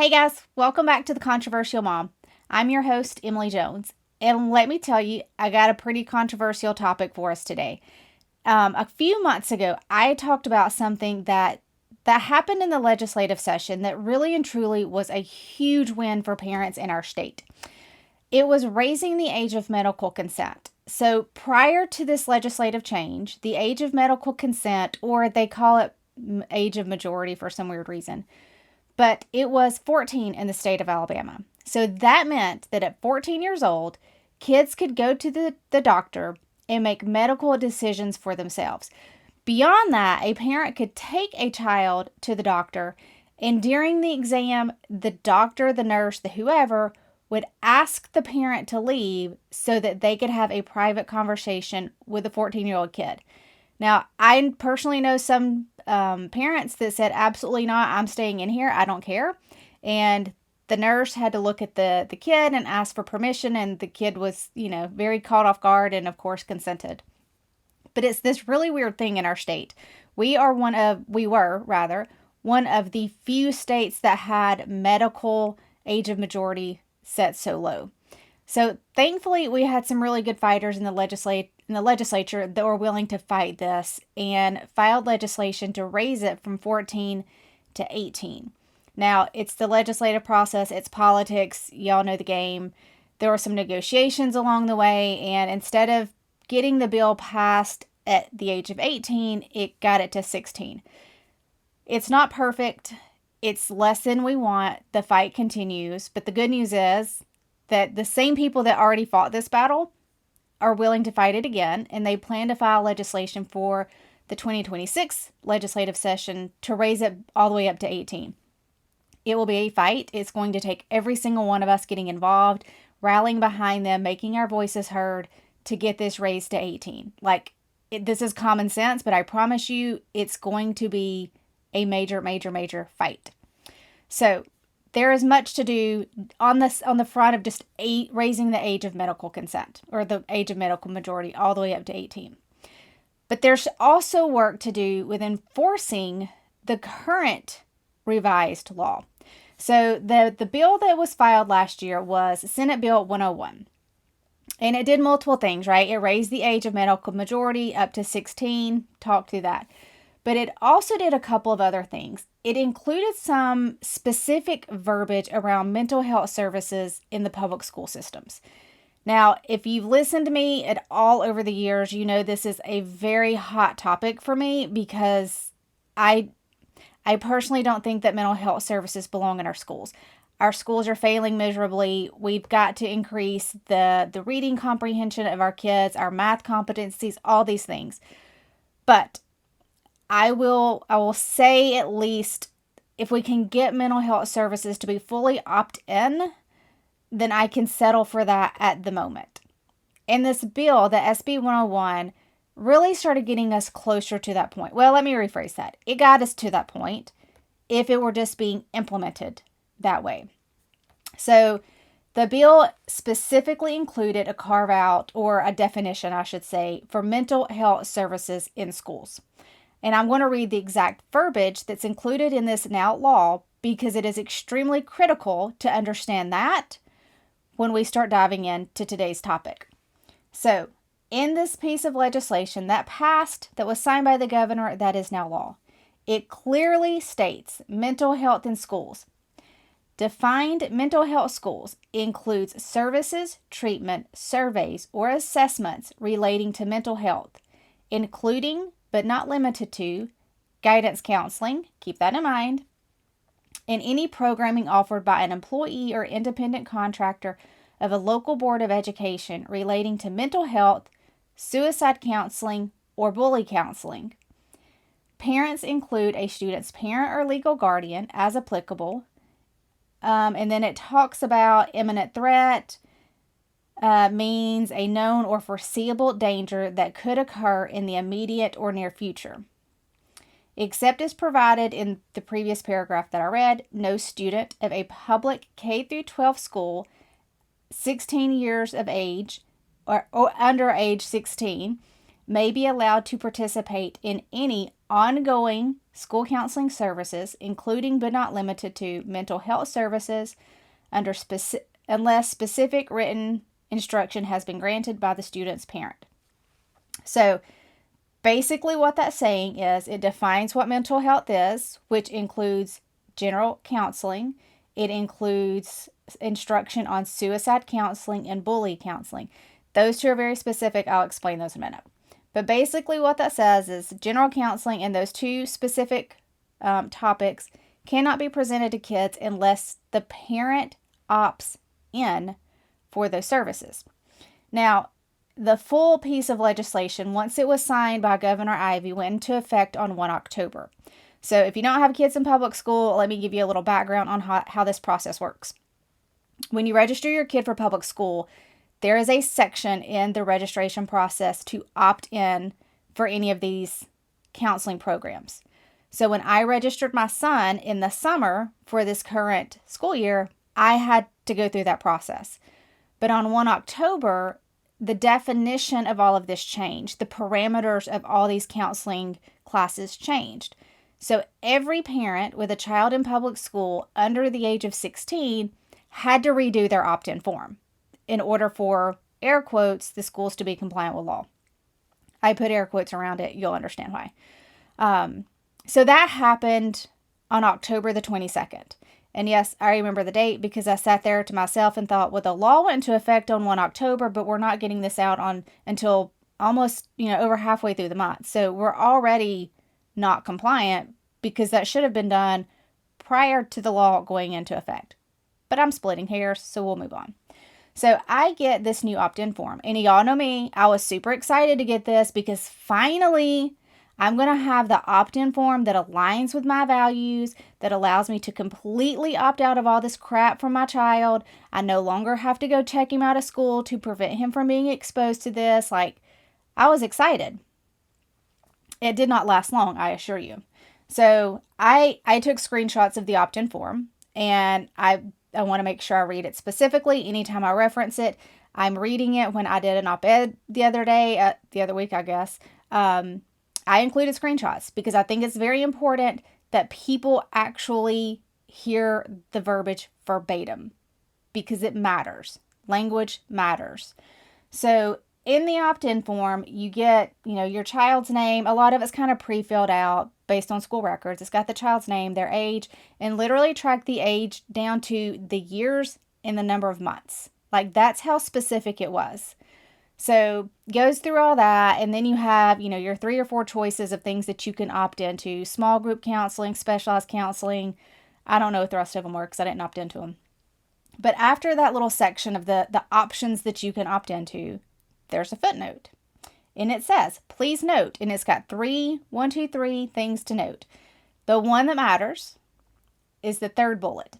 Hey guys, welcome back to The Controversial Mom. I'm your host, Emily Jones. And let me tell you, I got a pretty controversial topic for us today. A few months ago, I talked about something that happened in the legislative session that really and truly was a huge win for parents in our state. It was raising the age of medical consent. So prior to this legislative change, the age of medical consent, or they call it age of majority for some weird reason, but it was 14 in the state of Alabama. So that meant that at 14 years old, kids could go to the doctor and make medical decisions for themselves. Beyond that, a parent could take a child to the doctor, and during the exam, the doctor, the nurse, the whoever would ask the parent to leave so that they could have a private conversation with a 14-year-old kid. Now, I personally know some parents that said, absolutely not, I'm staying in here, I don't care. And the nurse had to look at the kid and ask for permission, and the kid was, very caught off guard and, of course, consented. But it's this really weird thing in our state. We were one of the few states that had medical age of majority set so low. So thankfully, we had some really good fighters in the legislature that were willing to fight this and filed legislation to raise it from 14 to 18. Now, it's the legislative process, it's politics, y'all know the game. There were some negotiations along the way, and instead of getting the bill passed at the age of 18, it got it to 16. It's not perfect. It's less than we want. The fight continues, but the good news is that the same people that already fought this battle are willing to fight it again, and they plan to file legislation for the 2026 legislative session to raise it all the way up to 18. It will be a fight. It's going to take every single one of us getting involved, rallying behind them, making our voices heard to get this raised to 18. This is common sense, but I promise you it's going to be a major, major, major fight. So there is much to do on the front of just raising the age of medical consent, or the age of medical majority, all the way up to 18. But there's also work to do with enforcing the current revised law. So the bill that was filed last year was Senate Bill 101. And it did multiple things, right? It raised the age of medical majority up to 16, talked through that. But it also did a couple of other things. It included some specific verbiage around mental health services in the public school systems. Now, if you've listened to me at all over the years, you know this is a very hot topic for me because I personally don't think that mental health services belong in our schools. Our schools are failing miserably. We've got to increase the reading comprehension of our kids, our math competencies, all these things. But I will say, at least if we can get mental health services to be fully opt-in, then I can settle for that at the moment. And this bill, the SB 101, really started getting us closer to that point. Well, let me rephrase that. It got us to that point if it were just being implemented that way. So the bill specifically included a carve-out, or a definition, I should say, for mental health services in schools. And I'm going to read the exact verbiage that's included in this now law because it is extremely critical to understand that when we start diving into today's topic. So, in this piece of legislation that passed, that was signed by the governor, that is now law, it clearly states mental health in schools. Defined mental health schools includes services, treatment, surveys, or assessments relating to mental health, including but not limited to guidance counseling, keep that in mind, and any programming offered by an employee or independent contractor of a local board of education relating to mental health, suicide counseling, or bully counseling. Parents include a student's parent or legal guardian as applicable. And then it talks about imminent threat, means a known or foreseeable danger that could occur in the immediate or near future. Except as provided in the previous paragraph that I read, no student of a public K-12 school 16 years of age or under age 16 may be allowed to participate in any ongoing school counseling services, including but not limited to mental health services, unless specific written instruction has been granted by the student's parent. So basically what that's saying is it defines what mental health is, which includes general counseling. It includes instruction on suicide counseling and bully counseling. Those two are very specific. I'll explain those in a minute. But basically what that says is general counseling and those two specific topics cannot be presented to kids unless the parent opts in for those services. Now, the full piece of legislation, once it was signed by Governor Ivey, went into effect on 1 October. So if you don't have kids in public school, let me give you a little background on how this process works. When you register your kid for public school, there is a section in the registration process to opt in for any of these counseling programs. So when I registered my son in the summer for this current school year, I had to go through that process. But on 1 October, the definition of all of this changed. The parameters of all these counseling classes changed. So every parent with a child in public school under the age of 16 had to redo their opt-in form in order for, air quotes, the schools to be compliant with law. I put air quotes around it. You'll understand why. So that happened on October the 22nd. And yes, I remember the date because I sat there to myself and thought, well, the law went into effect on 1 October, but we're not getting this out until almost, over halfway through the month. So we're already not compliant because that should have been done prior to the law going into effect. But I'm splitting hairs, so we'll move on. So I get this new opt-in form, and y'all know me. I was super excited to get this because finally I'm going to have the opt-in form that aligns with my values, that allows me to completely opt out of all this crap from my child. I no longer have to go check him out of school to prevent him from being exposed to this. I was excited. It did not last long, I assure you. So I took screenshots of the opt-in form, and I want to make sure I read it specifically. Anytime I reference it, I'm reading it. When I did an op-ed the other week, I guess, I included screenshots because I think it's very important that people actually hear the verbiage verbatim because it matters. Language matters. So in the opt-in form, you get, your child's name. A lot of it's kind of pre-filled out based on school records. It's got the child's name, their age, and literally track the age down to the years and the number of months. That's how specific it was. So goes through all that, and then you have, your 3 or 4 choices of things that you can opt into. Small group counseling, specialized counseling. I don't know what the rest of them were because I didn't opt into them. But after that little section of the options that you can opt into, there's a footnote. And it says, please note, and it's got 3 things to note. The one that matters is the third bullet.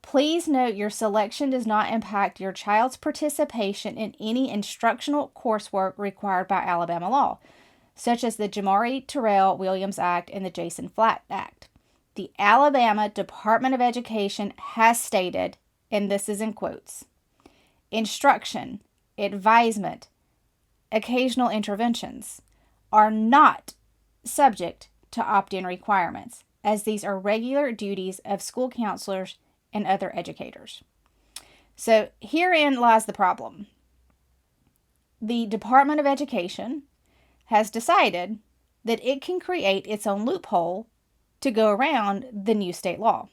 Please note your selection does not impact your child's participation in any instructional coursework required by Alabama law, such as the Jamari Terrell Williams Act and the Jason Flatt Act. The Alabama Department of Education has stated, and this is in quotes, instruction, advisement, occasional interventions are not subject to opt-in requirements, as these are regular duties of school counselors and other educators. So herein lies the problem. The Department of Education has decided that it can create its own loophole to go around the new state law.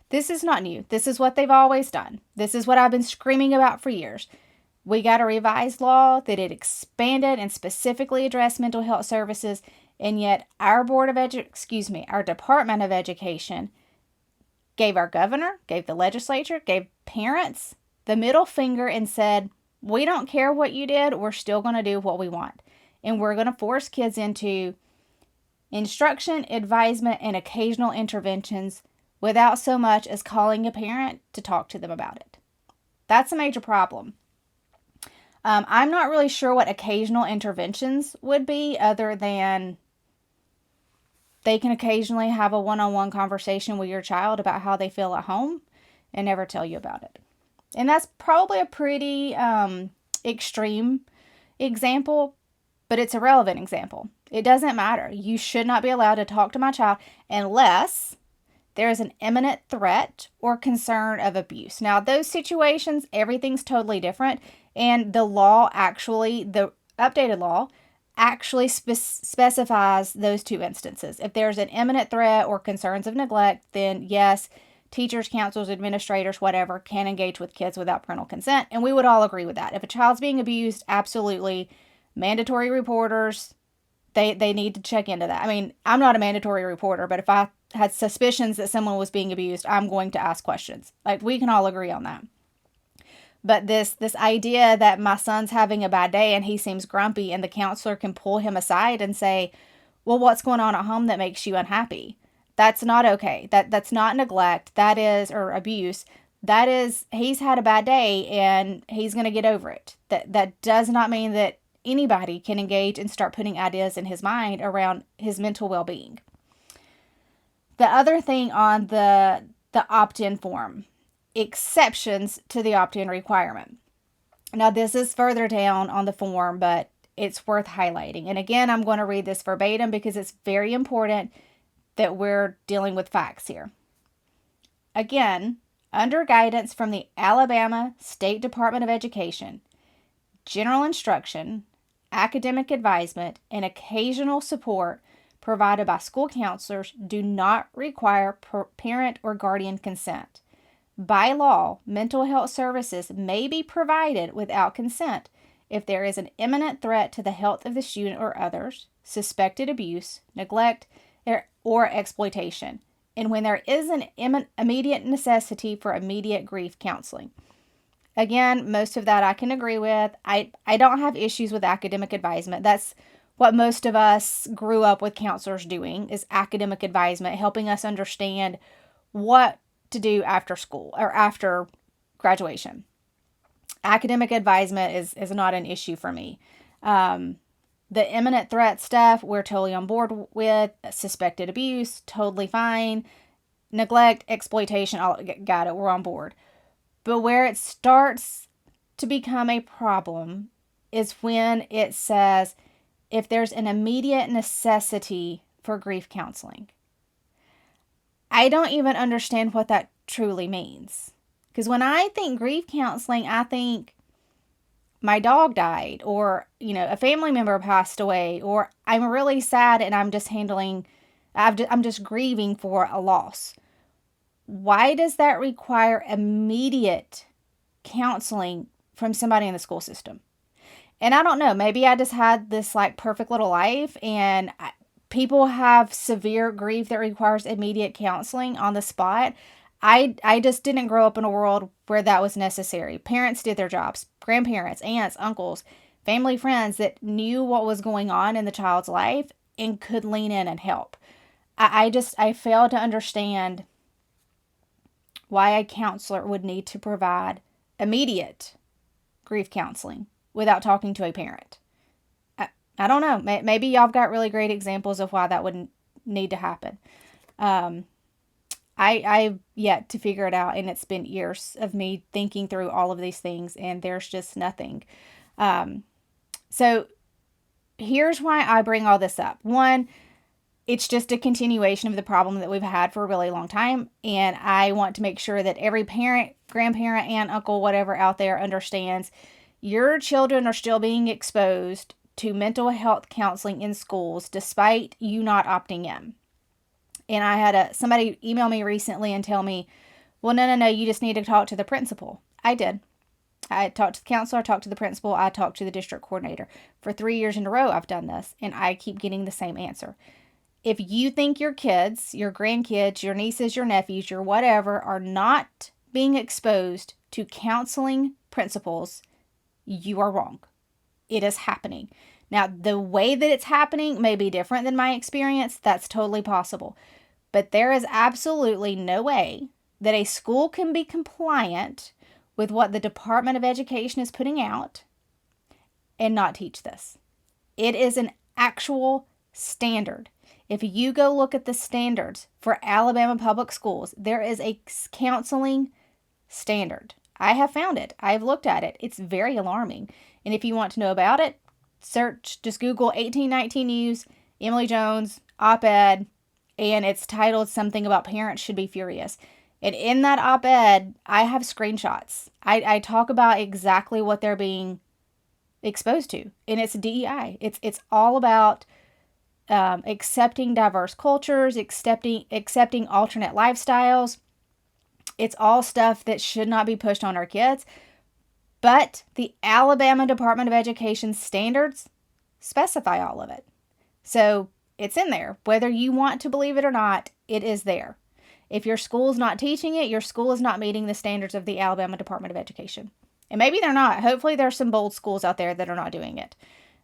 This is not new. This is what they've always done. This is what I've been screaming about for years. We got a revised law that it expanded and specifically addressed mental health services, and yet our Department of Education gave our governor, gave the legislature, gave parents the middle finger and said, we don't care what you did, we're still going to do what we want. And we're going to force kids into instruction, advisement, and occasional interventions without so much as calling a parent to talk to them about it. That's a major problem. I'm not really sure what occasional interventions would be other than they can occasionally have a one-on-one conversation with your child about how they feel at home and never tell you about it. And that's probably a pretty extreme example, but it's a relevant example. It doesn't matter. You should not be allowed to talk to my child unless there is an imminent threat or concern of abuse. Now, those situations, everything's totally different. And the updated law actually specifies those two instances. If there's an imminent threat or concerns of neglect, then yes, teachers, counselors, administrators, whatever, can engage with kids without parental consent. And we would all agree with that. If a child's being abused, absolutely, mandatory reporters, they need to check into that. I mean, I'm not a mandatory reporter, but if I had suspicions that someone was being abused, I'm going to ask questions. Like, we can all agree on that. But this idea that my son's having a bad day and he seems grumpy and the counselor can pull him aside and say, well, what's going on at home that makes you unhappy? That's not okay. That's not neglect. That is, or abuse. That is, he's had a bad day and he's going to get over it. That does not mean that anybody can engage and start putting ideas in his mind around his mental well-being. The other thing on the opt-in form, exceptions to the opt-in requirement. Now, this is further down on the form, but it's worth highlighting. And again, I'm going to read this verbatim because it's very important that we're dealing with facts here. Again, under guidance from the Alabama State Department of Education, general instruction, academic advisement, and occasional support provided by school counselors do not require parent or guardian consent. By law, mental health services may be provided without consent if there is an imminent threat to the health of the student or others, suspected abuse, neglect, or exploitation, and when there is an immediate necessity for immediate grief counseling. Again, most of that I can agree with. I don't have issues with academic advisement. That's what most of us grew up with counselors doing, is academic advisement, helping us understand what to do after school or after graduation. Academic advisement is not an issue for me. The imminent threat stuff, we're totally on board with. Suspected abuse, totally fine. Neglect, exploitation, all got it, we're on board. But where it starts to become a problem is when it says, if there's an immediate necessity for grief counseling. I don't even understand what that truly means. Because when I think grief counseling, I think my dog died, or, a family member passed away, or I'm really sad and I'm just grieving for a loss. Why does that require immediate counseling from somebody in the school system? And I don't know, maybe I just had this perfect little life and people have severe grief that requires immediate counseling on the spot. I just didn't grow up in a world where that was necessary. Parents did their jobs, grandparents, aunts, uncles, family, friends that knew what was going on in the child's life and could lean in and help. I failed to understand why a counselor would need to provide immediate grief counseling without talking to a parent. I don't know. Maybe y'all have got really great examples of why that wouldn't need to happen. I've yet to figure it out, and it's been years of me thinking through all of these things, and there's just nothing. So here's why I bring all this up. One, it's just a continuation of the problem that we've had for a really long time, and I want to make sure that every parent, grandparent, aunt, uncle, whatever out there understands your children are still being exposed to mental health counseling in schools despite you not opting in. And I had somebody email me recently and tell me, well, no, you just need to talk to the principal. I did. I talked to the counselor, I talked to the principal, I talked to the district coordinator. For 3 years in a row, I've done this, and I keep getting the same answer. If you think your kids, your grandkids, your nieces, your nephews, your whatever, are not being exposed to counseling principles, you are wrong. It is happening. Now, the way that it's happening may be different than my experience. That's totally possible. But there is absolutely no way that a school can be compliant with what the Department of Education is putting out and not teach this. It is an actual standard. If you go look at the standards for Alabama public schools, there is a counseling standard. I have found it. I've looked at it. It's very alarming. And if you want to know about it, just Google 1819 News, Emily Jones, op-ed, and it's titled something about parents should be furious. And in that op-ed, I have screenshots. I talk about exactly what they're being exposed to, and it's DEI. It's all about accepting diverse cultures, accepting alternate lifestyles. It's all stuff that should not be pushed on our kids. But the Alabama Department of Education standards specify all of it. So it's in there. Whether you want to believe it or not, it is there. If your school's not teaching it, your school is not meeting the standards of the Alabama Department of Education. And maybe they're not. Hopefully there's some bold schools out there that are not doing it.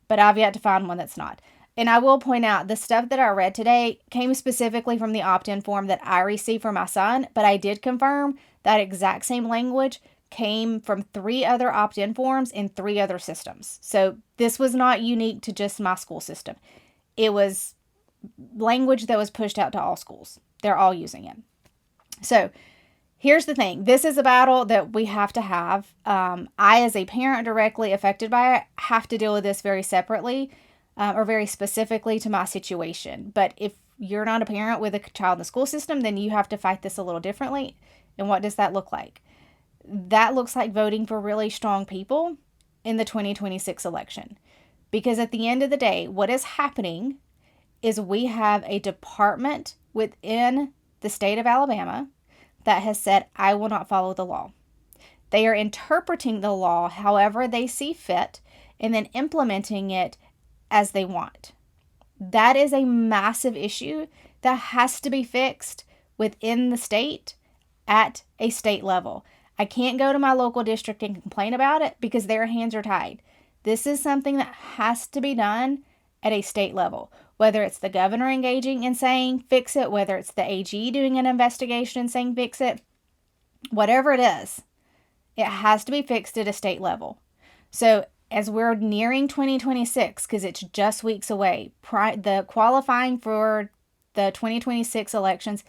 But I've yet to find one that's not. And I will point out, the stuff that I read today came specifically from the opt-in form that I received for my son, but I did confirm that exact same language came from 3 other opt-in forms in 3 other systems. So this was not unique to just my school system. It was language that was pushed out to all schools. They're all using it. So here's the thing. This is a battle that we have to have. I, as a parent directly affected by it, have to deal with this very separately or very specifically to my situation. But if you're not a parent with a child in the school system, then you have to fight this a little differently. And what does that look like? That looks like voting for really strong people in the 2026 election. Because at the end of the day, what is happening is we have a department within the state of Alabama that has said, I will not follow the law. They are interpreting the law however they see fit and then implementing it as they want. That is a massive issue that has to be fixed within the state at a state level. I can't go to my local district and complain about it because their hands are tied. This is something that has to be done at a state level. Whether it's the governor engaging and saying, fix it, whether it's the AG doing an investigation and saying, fix it, whatever it is, it has to be fixed at a state level. So as we're nearing 2026, because it's just weeks away, the qualifying for the 2026 elections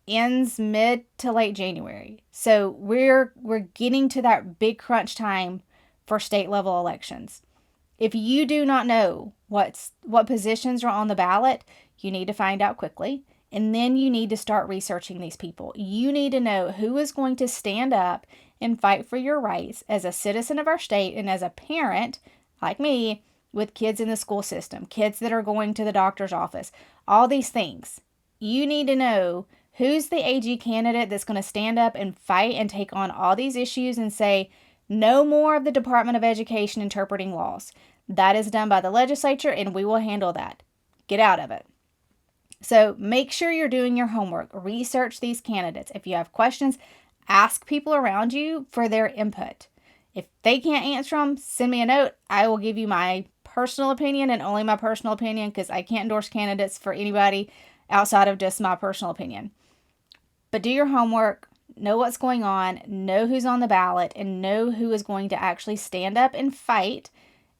ends mid to late January. So we're getting to that big crunch time for state level elections. If you do not know what positions are on the ballot, you need to find out quickly. And then you need to start researching these people. You need to know who is going to stand up and fight for your rights as a citizen of our state and as a parent, like me, with kids in the school system, kids that are going to the doctor's office, all these things. You need to know who's the AG candidate that's going to stand up and fight and take on all these issues and say, no more of the Department of Education interpreting laws. That is done by the legislature, and we will handle that. Get out of it. So make sure you're doing your homework. Research these candidates. If you have questions, ask people around you for their input. If they can't answer them, send me a note. I will give you my personal opinion and only my personal opinion because I can't endorse candidates for anybody outside of just my personal opinion. But do your homework. Know what's going on, know who's on the ballot, and know who is going to actually stand up and fight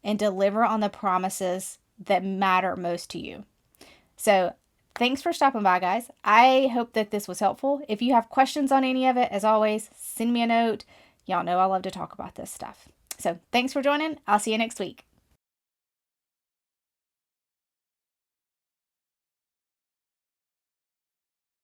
and deliver on the promises that matter most to you. So thanks for stopping by, guys. I hope that this was helpful. If you have questions on any of it, as always, send me a note. Y'all know I love to talk about this stuff. So thanks for joining. I'll see you next week.